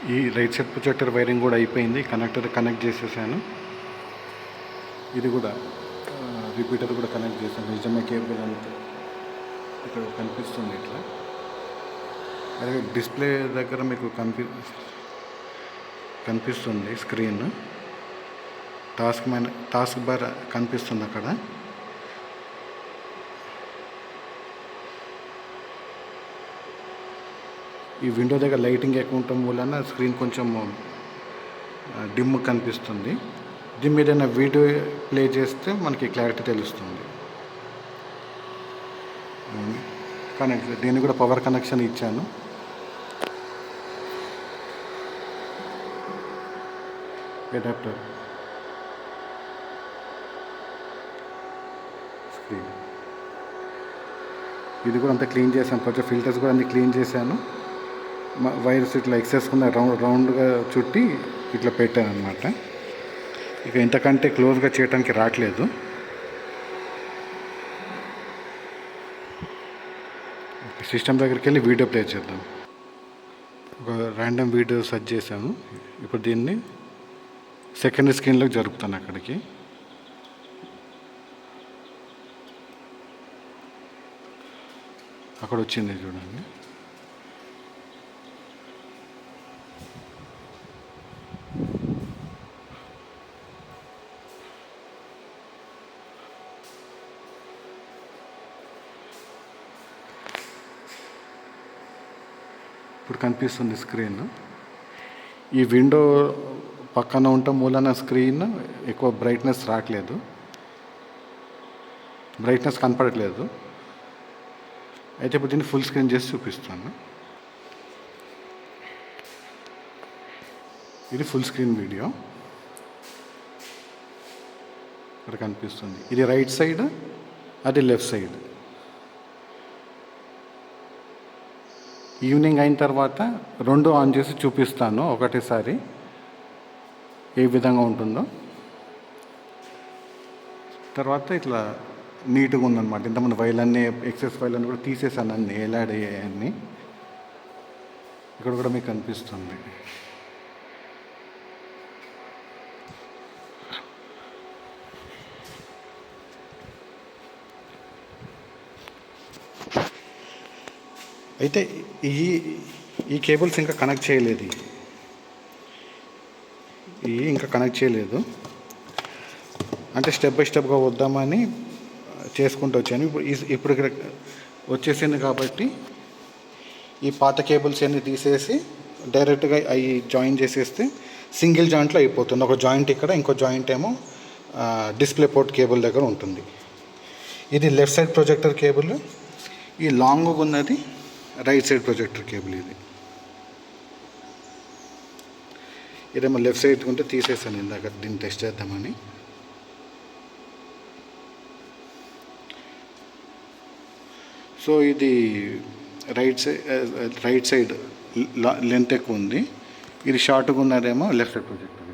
ఈ right side projector wiring కూడా అయిపోయింది, కనెక్టర్ కనెక్ట్ చేసేసాను. ఇది కూడా రిపీటర్ కూడా కనెక్ట్ చేశాను. నిజమే కేబుల్ అంతా ఇక్కడ కనిపిస్తుంది ఇట్లా. అలాగే డిస్ప్లే దగ్గర మీకు కనిపిస్తుంది స్క్రీన్, టాస్క్ బార్ కనిపిస్తుంది అక్కడ. ఈ విండో దగ్గర లైటింగ్ ఎక్కువ ఉండటం వలన స్క్రీన్ కొంచెం డిమ్ కనిపిస్తుంది. దీని మీద ఏదైనా వీడియో ప్లే చేస్తే మనకి క్లారిటీ తెలుస్తుంది. దీన్ని కూడా పవర్ కనెక్షన్ ఇచ్చాను. అడాప్టర్ స్క్రీన్ ఇది కూడా అంతా క్లీన్ చేశాను. కొంచెం ఫిల్టర్స్ కూడా అన్నీ క్లీన్ చేశాను. వైర్స్ ఇట్లా ఎక్సెస్కుండా రౌండ్గా చుట్టి ఇట్లా పెట్టాను అనమాట. ఇక ఇంతకంటే క్లోజ్గా చేయడానికి రావట్లేదు. సిస్టమ్ దగ్గరికి వెళ్ళి వీడియో ప్లే చేద్దాం. ఒక ర్యాండమ్ వీడియో సెర్చ్ చేశాను. ఇప్పుడు దీన్ని సెకండరీ స్క్రీన్లోకి జరుపుతాను. అక్కడికి అక్కడ వచ్చింది చూడండి. ఇప్పుడు కనిపిస్తుంది స్క్రీన్. ఈ విండో పక్కన ఉండటం మూలన స్క్రీన్ ఎక్కువ బ్రైట్నెస్ రావట్లేదు, బ్రైట్నెస్ కనపడట్లేదు. అయితే ఇప్పుడు దీన్ని ఫుల్ స్క్రీన్ చేసి చూపిస్తాను. ఇది ఫుల్ స్క్రీన్ వీడియో. ఇక్కడ కనిపిస్తుంది. ఇది రైట్ సైడ్, అది లెఫ్ట్ సైడ్. ఈవినింగ్ అయిన తర్వాత రెండు ఆన్ చేసి చూపిస్తాను ఒకటేసారి ఏ విధంగా ఉంటుందో. తర్వాత ఇట్లా నీట్గా ఉందన్నమాట. ఇంతమంది వైర్లన్నీ ఎక్సెస్ వైర్లన్నీ కూడా తీసేసాను, అన్నీ ఎలాడయ్యాయన్నీ. ఇక్కడ కూడా మీకు కనిపిస్తుంది. అయితే ఈ కేబుల్స్ ఇంకా కనెక్ట్ చేయలేదు. ఇంకా కనెక్ట్ చేయలేదు. అంటే స్టెప్ బై స్టెప్గా వద్దామని చేసుకుంటూ వచ్చాను. ఇప్పుడు ఇక్కడ వచ్చేసింది కాబట్టి ఈ పాత కేబుల్స్ అన్నీ తీసేసి డైరెక్ట్గా అవి జాయిన్ చేసేస్తే సింగిల్ జాయింట్లో అయిపోతుంది. ఒక జాయింట్ ఇక్కడ, ఇంకో జాయింట్ ఏమో డిస్ప్లే పోర్ట్ కేబుల్ దగ్గర ఉంటుంది. ఇది లెఫ్ట్ సైడ్ ప్రొజెక్టర్ కేబుల్. ఈ లాంగ్గా ఉన్నది రైట్ సైడ్ ప్రొజెక్టర్ కేబుల్. ఇదేమో లెఫ్ట్ సైడ్ ఉంటే తీసేసాను ఇందాక దీన్ని టెస్ట్ చేద్దామని. సో ఇది రైట్ సైడ్ లెంత్ ఎక్కువ ఉంది. ఇది షార్ట్గా ఉన్నదేమో లెఫ్ట్ సైడ్ ప్రొజెక్టర్.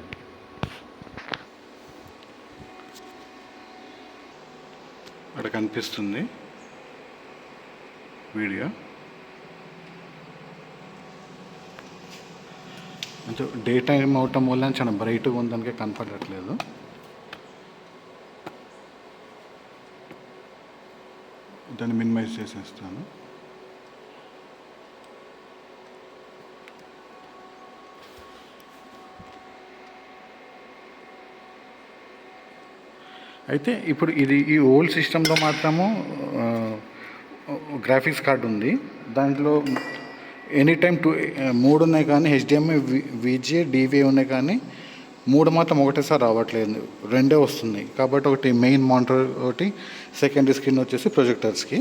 అక్కడ కనిపిస్తుంది వీడియో. అంటే డే టైం అవటం వల్ల చాలా బ్రైట్గా ఉందానికే కనపడట్లేదు. దాన్ని మినిమైజ్ చేసేస్తాను. అయితే ఇప్పుడు ఈ ఓల్డ్ సిస్టంలో మాత్రము గ్రాఫిక్స్ కార్డు ఉంది. దాంట్లో ఎనీ టైం 3 ఉన్నాయి, కానీ హెచ్డిఎంఐ, విజిఏ, డివిఏ ఉన్నాయి, కానీ 3 మాత్రం ఒకటేసారి రావట్లేదు, 2 వస్తున్నాయి. కాబట్టి ఒకటి మెయిన్ మానిటర్, ఒకటి సెకండరీ స్క్రీన్ వచ్చేసి ప్రొజెక్టర్స్కి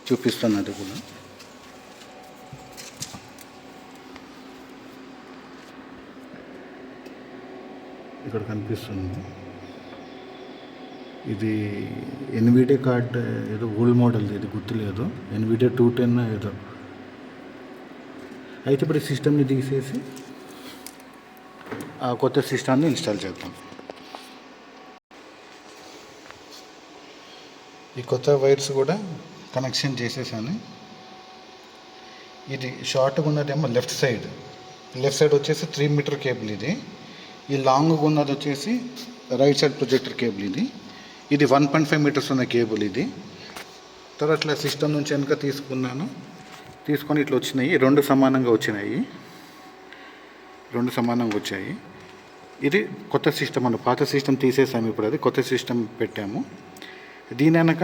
చూపిస్తాను. అది కూడా ఇక్కడ కనిపిస్తుంది. ఇది ఎన్విడియా కార్డ్, ఏదో ఓల్డ్ మోడల్, ఇది గుర్తులేదు, ఎన్విడియా 210 ఏదో. అయితే ఇప్పుడు ఈ సిస్టమ్ని తీసేసి ఆ కొత్త సిస్టమ్ని ఇన్స్టాల్ చేద్దాం. ఈ కొత్త వైర్స్ కూడా కనెక్షన్ చేసేసాను. ఇది షార్ట్గా ఉన్నదేమో లెఫ్ట్ సైడ్, లెఫ్ట్ సైడ్ వచ్చేసి 3 మీటర్ కేబుల్ ఇది. ఈ లాంగ్గా ఉన్నది వచ్చేసి రైట్ సైడ్ ప్రొజెక్టర్ కేబుల్ ఇది. ఇది 1.5 మీటర్స్ ఉన్న కేబుల్ ఇది. తర్వాత ఇట్లా సిస్టమ్ నుంచి వెనక తీసుకొని ఇట్లా వచ్చినాయి. రెండు సమానంగా వచ్చాయి. ఇది కొత్త సిస్టమ్ అన్న, పాత సిస్టమ్ తీసేసాము, ఇప్పుడు అది కొత్త సిస్టమ్ పెట్టాము. దీని వెనక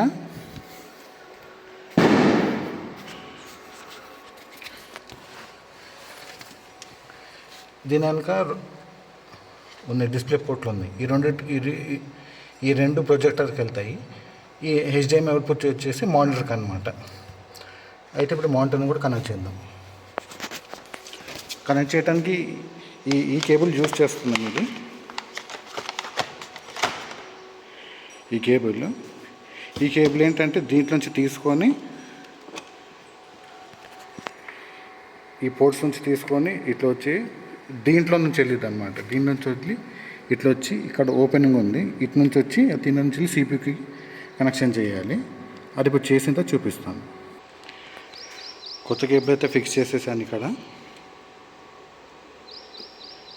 ఉన్నాయి డిస్ప్లే పోర్ట్లు ఉన్నాయి. ఈ రెండు ప్రొజెక్టర్కి వెళ్తాయి. ఈ హెచ్డిఎంఐ అవుట్పుట్ వచ్చేసి మానిటర్కి అనమాట. అయితే ఇప్పుడు మానిటర్ని కూడా కనెక్ట్ చేద్దాం. కనెక్ట్ చేయడానికి ఈ కేబుల్ యూజ్ చేస్తున్నాం. ఈ కేబుల్ ఏంటంటే దీంట్లో నుంచి తీసుకొని, ఈ పోర్ట్స్ నుంచి తీసుకొని ఇట్లా వచ్చి దీంట్లో నుంచి వెళ్ళిద్ది అనమాట. దీని నుంచి వదిలి ఇట్లా వచ్చి ఇక్కడ ఓపెనింగ్ ఉంది, ఇటు నుంచి వచ్చి దీని నుంచి వెళ్ళి సిపియూకి కనెక్షన్ చేయాలి. అది ఇప్పుడు చేసిందో చూపిస్తాను. కొత్త కేబుల్ అయితే ఫిక్స్ చేసేసాను. ఇక్కడ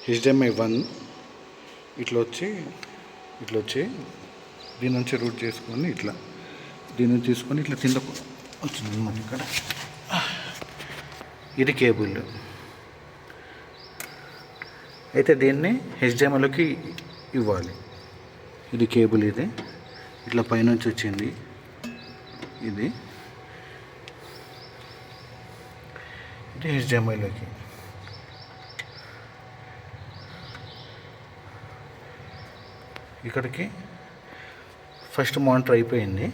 హెచ్డిఎంఐ 1 ఇట్లా వచ్చి దీని నుంచి రూట్ చేసుకొని దీని నుంచి తీసుకొని ఇట్లా కింద వచ్చింది అనమాట. ఇక్కడ ఇది కేబుల్. అయితే దీన్ని హెచ్డిఎంఐలోకి ఇవ్వాలి. ఇది కేబుల్. ఇది ఇట్లా పైనుంచి వచ్చింది. ఇది హెచ్డిఎంఐలోకి. ఇక్కడికి ఫస్ట్ మానిటర్ అయిపోయింది.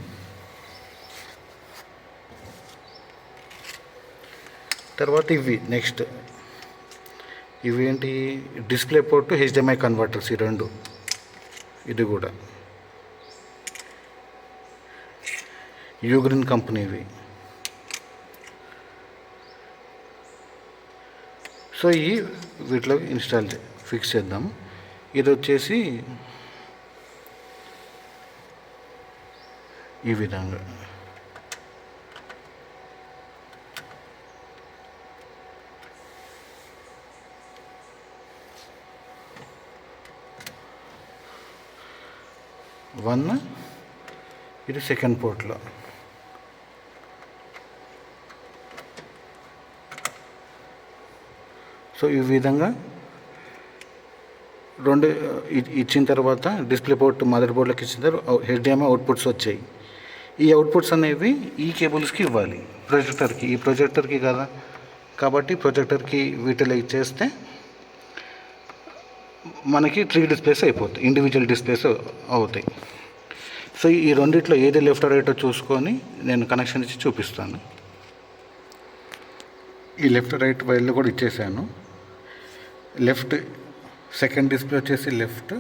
తర్వాత నెక్స్ట్ ఇవి ఏంటి, డిస్ప్లే పోర్టు, హెచ్డిఎంఐ కన్వర్టర్స్, ఈ రెండు. ఇది కూడా యూగ్రీన్ కంపెనీవి. సో వీటిలో ఫిక్స్ చేద్దాం. ఇది వచ్చేసి ఈ విధంగా వన్, ఇది సెకండ్ పోర్ట్లో. సో ఈ విధంగా రెండు ఇచ్చిన తర్వాత డిస్ప్లే పోర్ట్ మదర్ బోర్డ్లోకి ఇచ్చిన తర్వాత హెచ్డిఎంఐ అవుట్పుట్స్ వచ్చాయి. ఈ అవుట్పుట్స్ అనేవి ఈ కేబుల్స్కి ఇవ్వాలి, ప్రొజెక్టర్కి. ఈ ప్రొజెక్టర్కి కదా, కాబట్టి ప్రొజెక్టర్కి వీటిలో ఇచ్చేస్తే మనకి 3 డిస్ప్లేస్ అయిపోతాయి, ఇండివిజువల్ డిస్ప్లేస్ అవుతాయి. సో ఈ రెండిట్లో ఏది లెఫ్ట్ రైటో చూసుకొని నేను కనెక్షన్ ఇచ్చి చూపిస్తాను. ఈ లెఫ్ట్ రైట్ వైర్లు కూడా ఇచ్చేసాను. లెఫ్ట్ సెకండ్ డిస్ప్లే వచ్చేసి లెఫ్ట్,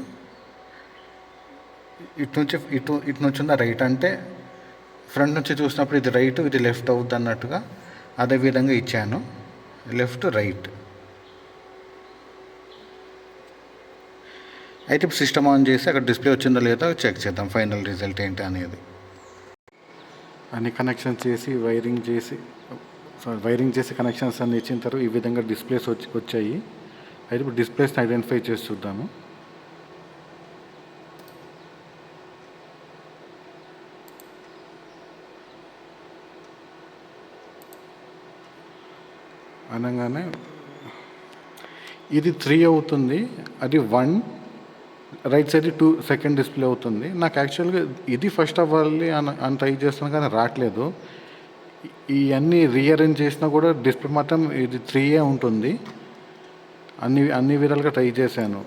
ఇటు నుంచి ఉన్న రైట్. అంటే ఫ్రంట్ నుంచి చూసినప్పుడు ఇది రైట్, ఇది లెఫ్ట్ అవుద్ది అన్నట్టుగా అదే విధంగా ఇచ్చాను. Left right. అయితే ఇప్పుడు సిస్టమ్ ఆన్ చేసి అక్కడ డిస్ప్లే వచ్చిందో లేదో చెక్ చేద్దాం, ఫైనల్ రిజల్ట్ ఏంటి అనేది. అన్ని కనెక్షన్ చేసి వైరింగ్ చేసి కనెక్షన్స్ అన్ని ఇచ్చిన తర్వాత ఈ విధంగా డిస్ప్లేస్ వచ్చాయి. అయితే ఇప్పుడు డిస్ప్లేస్ని ఐడెంటిఫై చేసి చూద్దాము. అనగానే ఇది 3 అవుతుంది, అది 1, రైట్ సైడ్ 2 సెకండ్ డిస్ప్లే అవుతుంది. నాకు యాక్చువల్గా ఇది ఫస్ట్ అవ్వాలి అని ట్రై చేస్తున్నాను, కానీ రావట్లేదు. ఇవన్నీ రీఅరేంజ్ చేసినా కూడా డిస్ప్లే మాత్రం ఇది 3 ఉంటుంది. అన్ని విధాలుగా ట్రై చేశాను.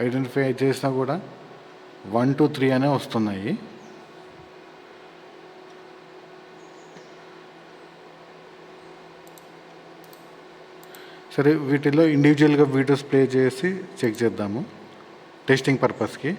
ఐడెంటిఫై చేసినా కూడా 1, 2, 3 అనే వస్తున్నాయి. సరే, వీటిలో ఇండివిజువల్గా వీడియోస్ ప్లే చేసి చెక్ చేద్దాము టెస్టింగ్ పర్పస్కి.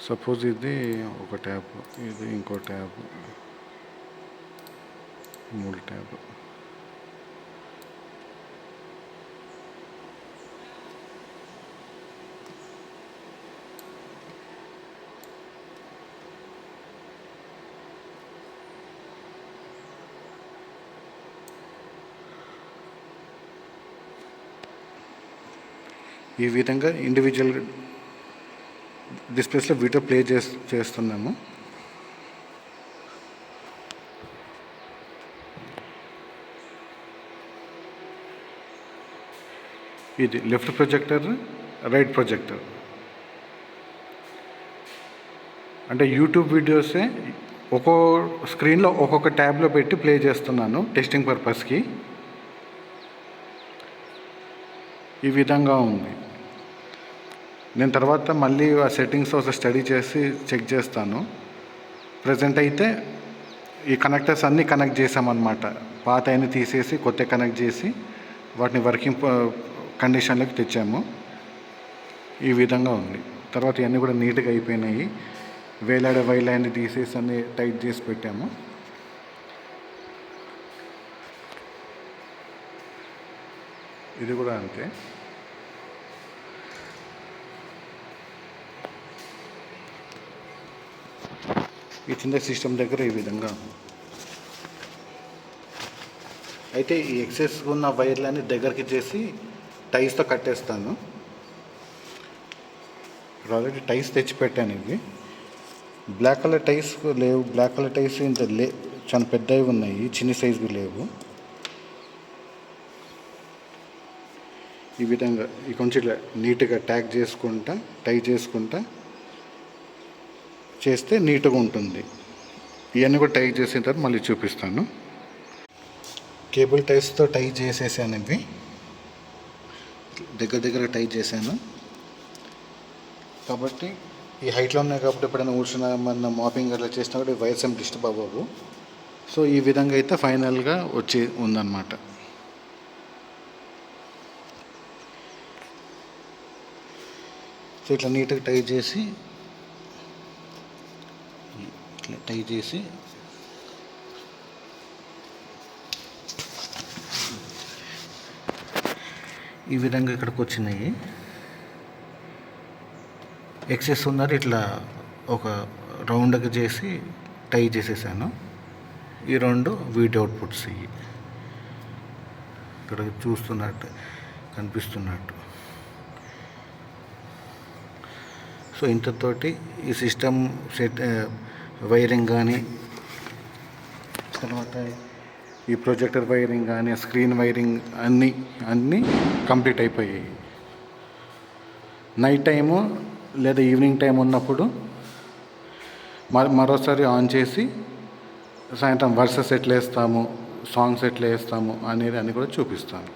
సపోజ్ ఇది ఒక ట్యాబ్, ఇది ఇంకో ట్యాబ్, 3 ట్యాబ్. ఈ విధంగా ఇండివిజువల్ డిస్ప్లేస్లో వీడియో ప్లే చేస్తున్నాము. ఇది లెఫ్ట్ ప్రొజెక్టర్, రైట్ ప్రొజెక్టర్. అంటే యూట్యూబ్ వీడియోసే ఒక్కో స్క్రీన్లో ఒక్కొక్క ట్యాబ్లో పెట్టి ప్లే చేస్తున్నాను టెస్టింగ్ పర్పస్కి. ఈ విధంగా ఉంది. నేను తర్వాత మళ్ళీ ఆ సెట్టింగ్స్ ఒకసారి స్టడీ చేసి చెక్ చేస్తాను. ప్రజెంట్ అయితే ఈ కనెక్టర్స్ అన్నీ కనెక్ట్ చేసామన్నమాట. పాత అన్నీ తీసేసి కొత్త కనెక్ట్ చేసి వాటిని వర్కింగ్ కండిషన్లోకి తెచ్చాము. ఈ విధంగా ఉంది. తర్వాత ఇవన్నీ కూడా నీట్గా అయిపోయినాయి. వేలాడే వైర్లన్నీ తీసేసి అన్నీ టైట్ చేసి పెట్టాము. ఇది కూడా అంతే. ఈ కింద సిస్టమ్ దగ్గర ఈ విధంగా. అయితే ఈ ఎక్సెస్ ఉన్న వైర్లన్నీ దగ్గరికి చేసి టైస్తో కట్టేస్తాను. ఆల్రెడీ టైస్ తెచ్చి పెట్టాను. ఇవి బ్లాక్ కలర్ టైస్ లేవు. బ్లాక్ కలర్ టైస్ ఇంత చాలా పెద్దవి ఉన్నాయి, చిన్న సైజువి లేవు. ఈ విధంగా కొంచెం ఇట్లా నీట్గా ట్యాగ్ చేసుకుంటా, టై చేసుకుంటా చేస్తే నీట్గా ఉంటుంది. ఇవన్నీ కూడా టై చేసిన తర్వాత మళ్ళీ చూపిస్తాను. కేబుల్ టైస్తో టై చేసేసాను. ఇవి దగ్గర టై చేశాను కాబట్టి ఈ హైట్లో ఉన్నాయి కాబట్టి ఎప్పుడైనా ఊడ్చిన మన మాపింగ్ అట్లా చేసినా కూడా వైర్స్ ఏం డిస్టర్బ్ అవ్వవు. సో ఈ విధంగా అయితే ఫైనల్గా వచ్చి ఉందన్నమాట. సో ఇట్లా నీట్గా టై చేసి ఈ విధంగా ఇక్కడికి వచ్చినాయి. ఎక్సెస్ ఉన్నది ఇట్లా ఒక రౌండ్గా చేసి టై చేసేసాను. ఈ 2 వీడియో అవుట్పుట్స్ ఇవి ఇక్కడ చూస్తున్నట్టు కనిపిస్తున్నట్టు. సో ఇంతతోటి ఈ సిస్టమ్ సెట్ వైరింగ్ కానీ, తర్వాత ఈ ప్రొజెక్టర్ వైరింగ్ కానీ, స్క్రీన్ వైరింగ్ అన్నీ కంప్లీట్ అయిపోయాయి. నైట్ టైము లేదా ఈవినింగ్ టైం ఉన్నప్పుడు మరోసారి ఆన్ చేసి సాయంత్రం వర్సెస్ ఎట్లా వేస్తాము, సాంగ్స్ ఎట్లా వేస్తాము అనేది అన్నీ కూడా చూపిస్తాను.